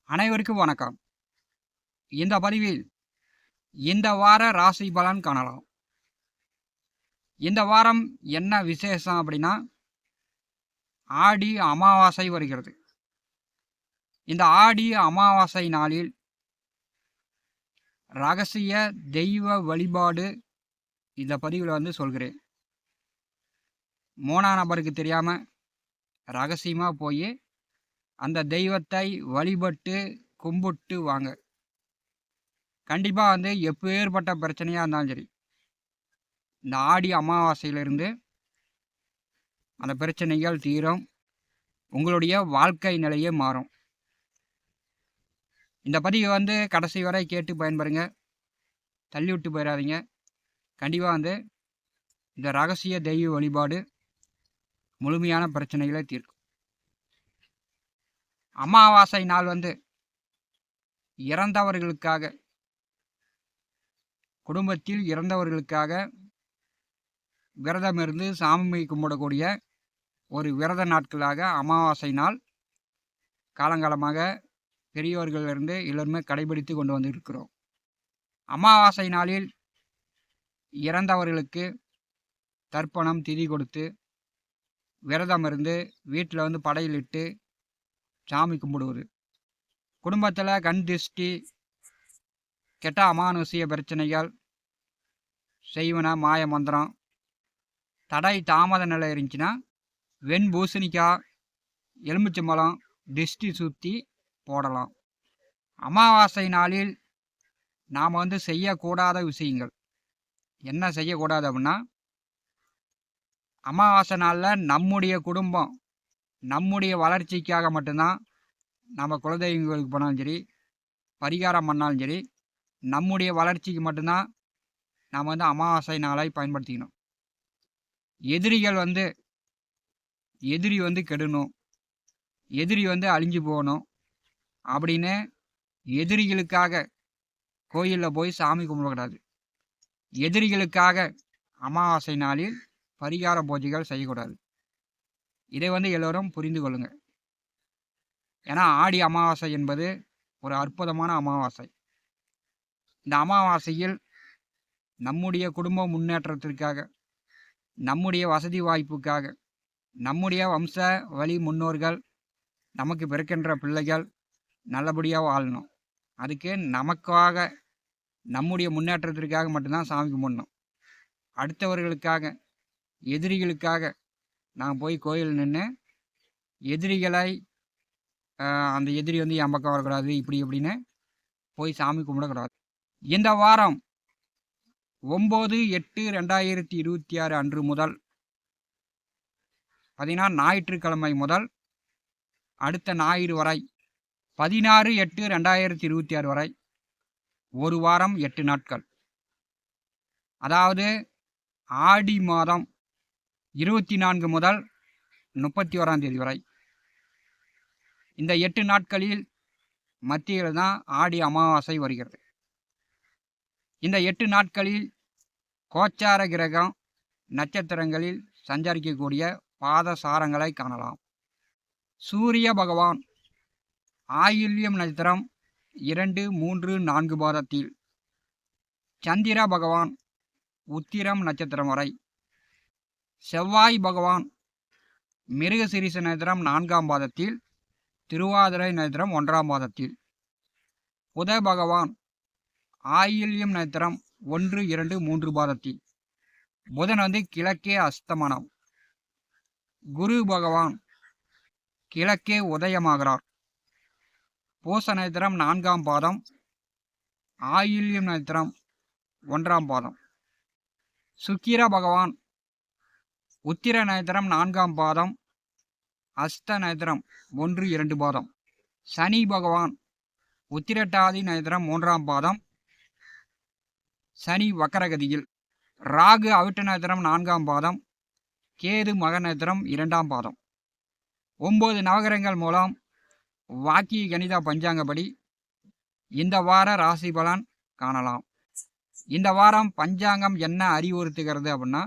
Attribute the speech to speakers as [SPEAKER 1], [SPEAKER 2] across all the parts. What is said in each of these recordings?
[SPEAKER 1] அனைவருக்கும் வணக்கம். இந்த பதிவில் இந்த வார ராசி பலன் காணலாம். இந்த வாரம் என்ன விசேஷம் அப்படின்னா, ஆடி அமாவாசை வருகிறது. இந்த ஆடி அமாவாசை நாளில் ரகசிய தெய்வ வழிபாடு இந்த பதிவில் சொல்கிறேன். மூணா நபருக்கு தெரியாம ரகசியமா போய் அந்த தெய்வத்தை வழிபட்டு கும்பிட்டு வாங்க. கண்டிப்பா எப்பேற்பட்ட பிரச்சனையா இருந்தாலும் சரி, இந்த ஆடி அமாவாசையிலிருந்து அந்த பிரச்சனைகள் தீரும். உங்களுடைய வாழ்க்கை நிலையே மாறும். இந்த பதிவை கடைசி வரை கேட்டு பயன்பெறுங்க. தள்ளி விட்டு போயிடாதீங்க. கண்டிப்பாக இந்த ரகசிய தெய்வ வழிபாடு முழுமையான பிரச்சனைகளை தீர்க்கும். அமாவாசை நாள் இறந்தவர்களுக்காக, குடும்பத்தில் இறந்தவர்களுக்காக விரதம் இருந்து சாமி கும்பிடக்கூடிய ஒரு விரத நாட்களாக அமாவாசை நாள் காலங்காலமாக பெரியவர்களிலிருந்து எல்லோருமே கடைபிடித்து கொண்டு வந்திருக்கிறோம். அமாவாசை நாளில் இறந்தவர்களுக்கு தர்ப்பணம் திதி கொடுத்து விரதம் இருந்து வீட்டில் படையிலிட்டு சாமி கும்பிடுவது, குடும்பத்தில் கண் திருஷ்டி, கெட்ட அமானுஷிய பிரச்சனைகள், செய்வன மாய மந்திரம், தடை தாமத நிலை இருந்துச்சுன்னா வெண்பூசணிக்காய், எலுமிச்சம்பழம் திருஷ்டி சுற்றி போடலாம். அமாவாசை நாளில் நாம் செய்யக்கூடாத விஷயங்கள் என்ன செய்யக்கூடாது அப்படின்னா, அமாவாசை நாளில் நம்முடைய குடும்பம், நம்முடைய வளர்ச்சிக்காக மட்டும்தான் நம்ம குலதெய்வங்களுக்கு போனாலும் சரி, பரிகாரம் பண்ணாலும் சரி, நம்முடைய வளர்ச்சிக்கு மட்டும்தான் நாம் அமாவாசை நாளை பயன்படுத்திக்கணும். எதிரிகள் எதிரி கெடணும், எதிரி அழிஞ்சு போகணும் அப்படின்னு எதிரிகளுக்காக கோயிலில் போய் சாமி கும்பிடக்கூடாது. எதிரிகளுக்காக அமாவாசை நாளில் பரிகார பூஜைகள் செய்யக்கூடாது. இதை எல்லோரும் புரிந்து கொள்ளுங்க. ஏன்னா ஆடி அமாவாசை என்பது ஒரு அற்புதமான அமாவாசை. இந்த அமாவாசையில் நம்முடைய குடும்ப முன்னேற்றத்திற்காக, நம்முடைய வசதி வாய்ப்புக்காக, நம்முடைய வம்ச வழி முன்னோர்கள், நமக்கு பிறக்கின்ற பிள்ளைகள் நல்லபடியாக வாழணும். அதுக்கு நமக்காக, நம்முடைய முன்னேற்றத்திற்காக மட்டும்தான் சாமி கும்பிடணும். அடுத்தவர்களுக்காக, எதிரிகளுக்காக நான் போய் கோயில் நின்று எதிரிகளை அந்த எதிரி என் பக்கம் வரக்கூடாது இப்படி இப்படின்னு போய் சாமி கும்பிடக்கூடாது. இந்த வாரம் 9/8/2026 அன்று முதல் ஞாயிற்றுக்கிழமை முதல் அடுத்த ஞாயிறு வரை 16/8/2026 வரை ஒரு வாரம் 8 நாட்கள், அதாவது ஆடி மாதம் 24 முதல் 31ஆம் தேதி வரை இந்த 8 நாட்களில் மத்தியில் தான் ஆடி அமாவாசை வருகிறது. இந்த 8 நாட்களில் கோச்சார கிரகம் நட்சத்திரங்களில் சஞ்சரிக்கக்கூடிய பாதசாரங்களை காணலாம். சூரிய பகவான் ஆயில்யம் நட்சத்திரம் 2, 3, 4 பாதத்தில், சந்திர பகவான் உத்திரம் நட்சத்திரம் வரை, செவ்வாய் பகவான் மிருகசீரிஷ நட்சத்திரம் 4ஆம் பாதத்தில், திருவாதிரை நட்சத்திரம் 1ஆம் பாதத்தில், புத பகவான் ஆயில்யம் நட்சத்திரம் 1, 2, 3 பாதத்தில், புதன் கிழக்கே அஸ்தமனம், குரு பகவான் கிழக்கே உதயமாகிறார், பூச நட்சத்திரம் 4ஆம் பாதம், ஆயில்யம் நட்சத்திரம் 1ஆம் பாதம், சுக்கிர பகவான் உத்திர நட்சத்திரம் 4ஆம் பாதம், அஸ்த நட்சத்திரம் 1, 2 பாதம், சனி பகவான் உத்திரட்டாதி நட்சத்திரம் 3ஆம் பாதம், சனி வக்கரகதியில், ராகு அவிட்ட நட்சத்திரம் 4ஆம் பாதம், கேது மக நட்சத்திரம் 2ஆம் பாதம். 9 நவகிரகங்கள் மூலம் வாக்கிய கணித பஞ்சாங்கப்படி இந்த வார ராசி பலன் காணலாம். இந்த வாரம் பஞ்சாங்கம் என்ன அறிவுறுத்துகிறது அப்படின்னா,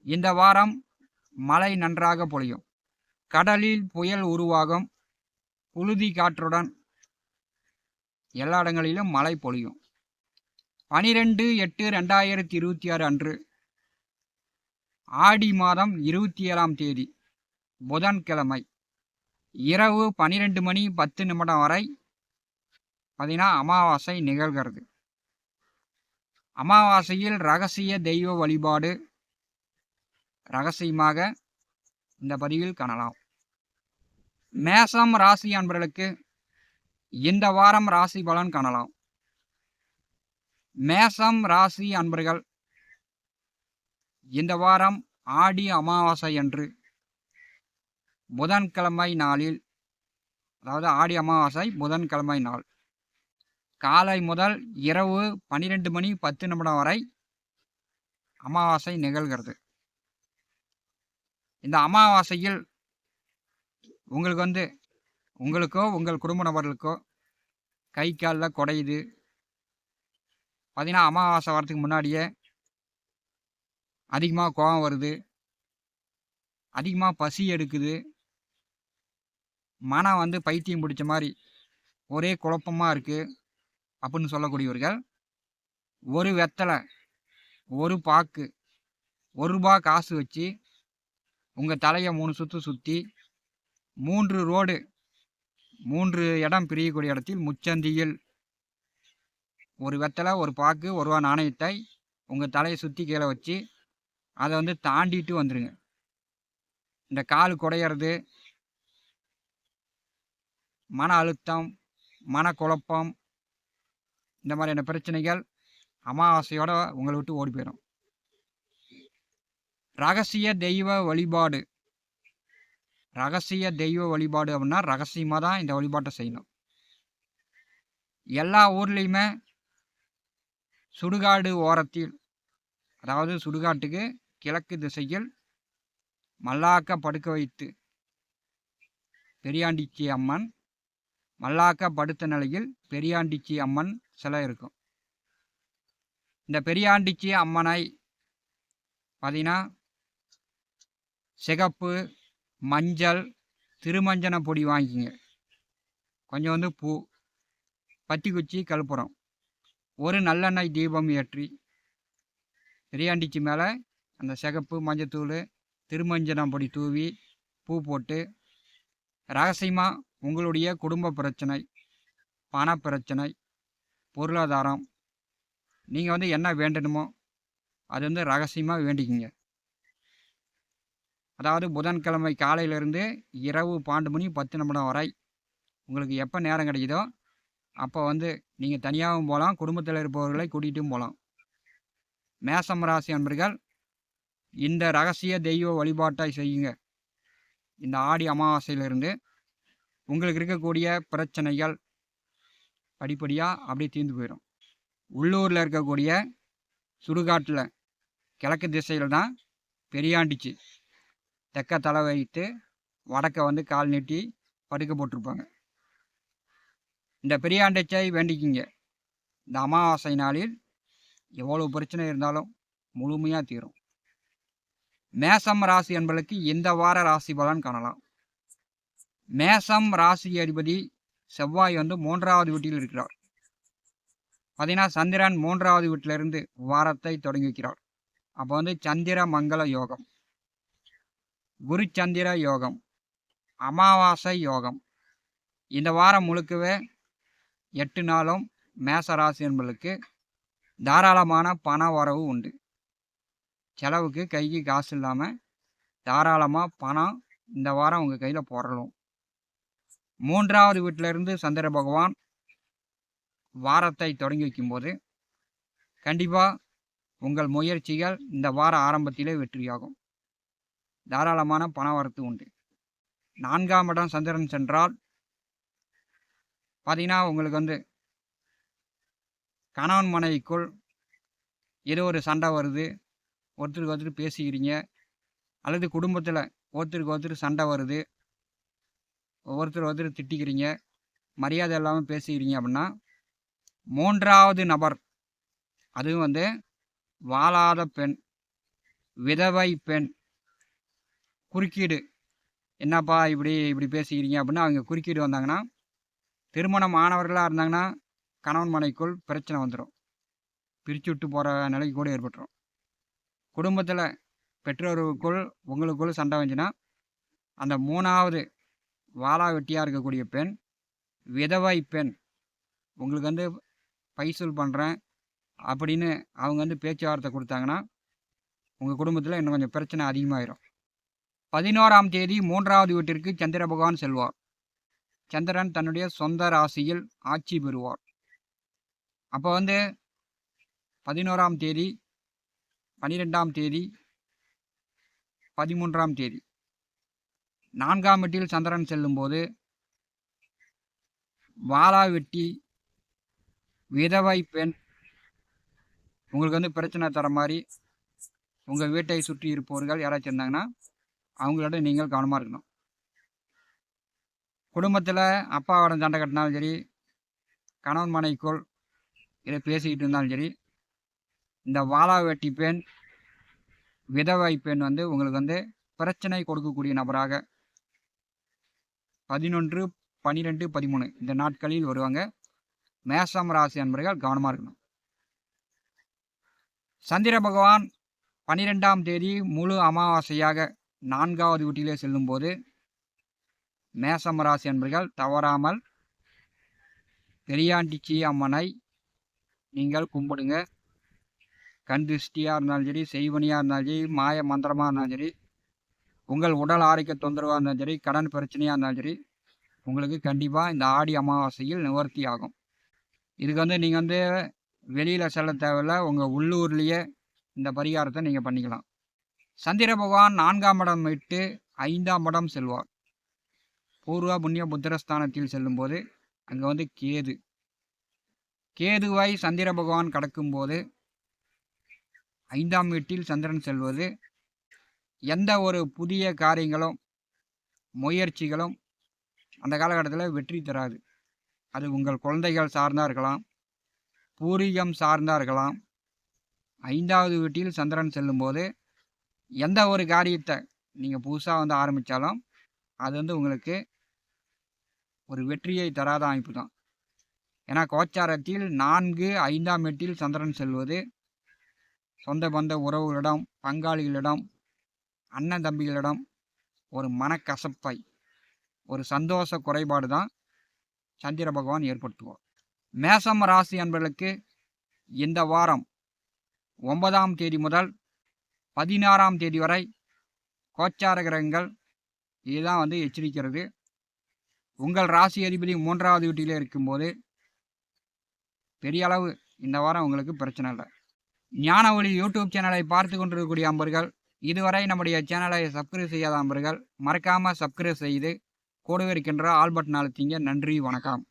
[SPEAKER 1] இந்த வாரம் மழை நன்றாக பொழியும், கடலில் புயல் உருவாகும், புழுதி காற்றுடன் எல்லா இடங்களிலும் மழை பொழியும். 12/8/2026 அன்று ஆடி மாதம் 27ஆம் தேதி புதன்கிழமை இரவு 12:10 வரை பார்த்தீங்கன்னா அமாவாசை நிகழ்கிறது. அமாவாசையில் ரகசிய தெய்வ வழிபாடு ரகசியமாக இந்த பதிவில் காணலாம். மேசம் ராசி அன்பர்களுக்கு இந்த வாரம் ராசி பலன் காணலாம். மேசம் ராசி அன்பர்கள் இந்த வாரம் ஆடி அமாவாசை அன்று புதன்கிழமை நாளில், அதாவது ஆடி அமாவாசை புதன்கிழமை நாள் காலை முதல் இரவு 12:10 வரை அமாவாசை நிகழ்கிறது. இந்த அமாவாசையில் உங்களுக்கோ உங்கள் குடும்ப நபர்களுக்கோ கை காலில் குடையுது, பார்த்தீங்கன்னா அமாவாசை வரத்துக்கு முன்னாடியே அதிகமாக கோபம் வருது, அதிகமாக பசி எடுக்குது, மனம் பைத்தியம் பிடிச்ச மாதிரி ஒரே குழப்பமாக இருக்குது அப்படின்னு சொல்லக்கூடியவர்கள் ஒரு வெத்தலை, ஒரு பாக்கு, ₹1 காசு வச்சு உங்கள் தலையை 3 சுற்று சுற்றி 3 இடம் பிரியக்கூடிய இடத்தில் முச்சந்தியில் ஒரு வெத்தலை, ஒரு பாக்கு, ₹1 நாணயத்தை உங்கள் தலையை சுற்றி கீழே வச்சு அதை தாண்டிட்டு வந்துடுங்க. இந்த கால் குடையிறது, மன அழுத்தம், மனக்குழப்பம், இந்த மாதிரியான பிரச்சனைகள் அமாவாசையோட உங்களை விட்டு ஓடி போயிடும். ரகசிய தெய்வ வழிபாடு அப்படின்னா ரகசியமாக தான் இந்த வழிபாட்டை செய்யணும். எல்லா ஊர்லேயுமே சுடுகாடு ஓரத்தில், அதாவது சுடுகாட்டுக்கு கிழக்கு திசையில் மல்லாக்க படுக்க வைத்து பெரியாண்டிச்சி அம்மன், மல்லாக்க படுத்த நிலையில் பெரியாண்டிச்சி அம்மன் சிலை இருக்கும். இந்த பெரியாண்டிச்சி அம்மனை பார்த்தீங்கன்னா சிகப்பு, மஞ்சள், திருமஞ்சன பொடி வாங்கிக்கிங்க. கொஞ்சம் பூ, பத்தி குச்சி, கற்பூரம், ஒரு நல்லெண்ணெய் தீபம் ஏற்றி பெரியாண்டிச்சி மேலே அந்த சிகப்பு, மஞ்சத்தூள், திருமஞ்சன பொடி தூவி பூ போட்டு ரகசியமாக உங்களுடைய குடும்ப பிரச்சனை, பண பிரச்சனை, பொருளாதாரம், நீங்கள் என்ன வேண்டணுமோ அது ரகசியமாக வேண்டிக்கிங்க. அதாவது புதன்கிழமை காலையிலேருந்து இரவு 12:10 வரை உங்களுக்கு எப்போ நேரம் கிடைக்குதோ அப்போ நீங்கள் தனியாகவும் போகலாம், குடும்பத்தில் இருப்பவர்களை கூட்டிகிட்டும் போகலாம். மேசம் ராசி அன்பர்கள் இந்த ரகசிய தெய்வ வழிபாட்டை செய்யுங்க. இந்த ஆடி அமாவாசையிலிருந்து உங்களுக்கு இருக்கக்கூடிய பிரச்சனைகள் படிப்படியாக அப்படியே தீர்ந்து போயிடும். உள்ளூரில் இருக்கக்கூடிய சுடுகாட்டில் கிழக்கு திசையில் தான் பெரியாண்டிச்சி தெற்க தலை வைத்து வடக்க கால் நீட்டி படுக்க போட்டிருப்பாங்க. இந்த பெரியாண்டிச்சை வேண்டிக்கிங்க. இந்த அமாவாசை நாளில் எவ்வளோ பிரச்சனை இருந்தாலும் முழுமையாக தீரும். மேசம் ராசி என்பதற்கு இந்த வார ராசி பலன் காணலாம். மேசம் ராசி அதிபதி செவ்வாய் 3வது வீட்டில் இருக்கிறார். பார்த்தீங்கன்னா சந்திரன் 3வது வீட்டிலிருந்து வாரத்தை தொடங்கி வைக்கிறார். அப்போ சந்திர மங்கள யோகம், குரு சந்திர யோகம், அமாவாசை யோகம். இந்த வாரம் முழுக்கவே 8 நாளும் மேச ராசி என்பதற்கு தாராளமான பண வரவு உண்டு. செலவுக்கு கைக்கு காசு இல்லாமல் தாராளமாக பணம் இந்த வாரம் உங்கள் கையில் போடணும். 3வது வீட்டிலிருந்து சந்திர பகவான் வாரத்தை தொடங்கி வைக்கும்போது கண்டிப்பாக உங்கள் முயற்சிகள் இந்த வார ஆரம்பத்திலே வெற்றியாகும். தாராளமான பண வரத்து உண்டு. 4ஆம் இடம் சந்திரன் சென்றால் பார்த்தீங்கன்னா உங்களுக்கு கணவன் மனைவிக்குள் ஏதோ ஒரு சண்டை வருது, ஒருத்தருக்கு ஒருத்தர் பேசிக்கிறீங்க, அல்லது குடும்பத்தில் ஒருத்தருக்கு ஒருத்தர் சண்டை வருது, ஒருத்தர் திட்டிக்கிறீங்க, மரியாதை இல்லாமல் பேசிக்கிறீங்க அப்படின்னா 3வது நபர், அதுவும் வாழாத பெண், விதவை பெண், குறுக்கீடு என்னப்பா இப்படி இப்படி பேசிக்கிறீங்க அப்படின்னு அவங்க குறுக்கிட்டு வந்தாங்கன்னா, திருமணம் ஆனவர்களாக இருந்தாங்கன்னா கணவன் மனைவிக்குள் பிரச்சனை வந்துடும். பிரித்து விட்டு போகிற நிலைக்கு கூட ஏற்பட்டுரும். குடும்பத்தில் பெற்றோர்களுக்குள் உங்களுக்குள் சண்டை வந்துச்சுன்னா, அந்த 3வது வாலா வெட்டியாக இருக்கக்கூடிய பெண், விதவை பெண் உங்களுக்கு வந்து பைசூல் பண்ணுறேன் அப்படின்னு அவங்க வந்து பேச்சுவார்த்தை கொடுத்தாங்கன்னா, உங்கள் குடும்பத்தில் இன்னும் கொஞ்சம் பிரச்சனை அதிகமாகிடும். 11ஆம் தேதி 3வது வீட்டிற்கு சந்திர பகவான் செல்வார். சந்திரன் தன்னுடைய சொந்த ராசியில் ஆட்சி பெறுவார். அப்போ வந்து 11ஆம் தேதி, 12ஆம் தேதி, 13ஆம் தேதி 4ஆம் வீட்டில் சந்திரன் செல்லும்போது வாலா வெட்டி விதவை பெண் உங்களுக்கு வந்து பிரச்சனை தர மாதிரி உங்கள் வீட்டை சுற்றி இருப்பவர்கள் யாராச்சும் இருந்தாங்கன்னா அவங்களோட நீங்கள் கவனமாக இருக்கணும். குடும்பத்தில் அப்பாவோட சண்டை கட்டினாலும் சரி, கணவன் மனைவிக்குள் இதை பேசிக்கிட்டு இருந்தாலும் சரி, இந்த வாலா வெட்டி பெண் விதவை பெண் வந்து உங்களுக்கு வந்து பிரச்சனை கொடுக்கக்கூடிய நபராக 11, 12, 13 இந்த நாட்களில் வருவாங்க. மேஷம் ராசி அன்பர்கள் கவனமாக இருக்கணும். சந்திர பகவான் 12ஆம் தேதி முழு அமாவாசையாக 4வது வீட்டிலே செல்லும்போது மேஷம் ராசி அன்பர்கள் தவறாமல் பெரியாண்டிச்சி அம்மனை நீங்கள் கும்பிடுங்க. கண் திருஷ்டியாக இருந்தாலும் சரி, செய்வனியாக இருந்தாலும் சரி, மாய மந்திரமாக இருந்தாலும் சரி, உங்கள் உடல் ஆரோக்கிய தொந்தரவாக இருந்தாலும் சரி, கடன் பிரச்சனையாக இருந்தாலும் சரி, உங்களுக்கு கண்டிப்பாக இந்த ஆடி அமாவாசையில் நிவர்த்தி ஆகும். இதுக்கு வந்து நீங்கள் வந்து வெளியில் செல்ல தேவையில்லை. உங்கள் உள்ளூர்லேயே இந்த பரிகாரத்தை நீங்கள் பண்ணிக்கலாம். சந்திர பகவான் 4ஆம் இடம் விட்டு 5ஆம் இடம் செல்வார். பூர்வ புண்ணிய புத்திரஸ்தானத்தில் செல்லும்போது அங்கே வந்து கேதுவை சந்திர பகவான் கடக்கும்போது 5ஆம் வீட்டில் சந்திரன் செல்வது எந்த ஒரு புதிய காரியங்களும் முயற்சிகளும் அந்த காலகட்டத்தில் வெற்றி தராது. அது உங்கள் குழந்தைகள் சார்ந்தா இருக்கலாம், பூர்வீகம் சார்ந்தா இருக்கலாம். 5வது வீட்டில் சந்திரன் செல்லும்போது எந்த ஒரு காரியத்தை நீங்கள் புதுசாக வந்து ஆரம்பித்தாலும் அது வந்து உங்களுக்கு ஒரு வெற்றியை தராத அமைப்பு தான். ஏன்னா கோச்சாரத்தில் 4, 5ஆம் வீட்டில் சந்திரன் செல்வது சொந்த பந்த உறவுகளிடம், பங்காளிகளிடம், அண்ணன் தம்பிகளிடம் ஒரு மனக்கசப்பை, ஒரு சந்தோஷ குறைபாடு தான் சந்திர பகவான் ஏற்படுத்துவார். மேஷம் ராசி அன்பர்களுக்கு இந்த வாரம் 9ஆம் தேதி முதல் 16ஆம் தேதி வரை கோச்சார கிரகங்கள் இதுதான் வந்து எச்சரிக்கிறது. உங்கள் ராசி அதிபதி 3வது வீட்டிலே இருக்கும்போது பெரிய அளவு இந்த வாரம் உங்களுக்கு பிரச்சனை இல்லை. ஞான ஒளி யூடியூப் சேனலை பார்த்து கொண்டிருக்கக்கூடிய அன்பர்கள், இதுவரை நம்முடைய சேனலை சப்ஸ்கிரைப் செய்யாத அன்பர்கள் மறக்காமல் சப்ஸ்கிரைப் செய்து கூடவே இருக்கின்ற ஆல் பட்டன் அழுத்திங்க. நன்றி, வணக்கம்.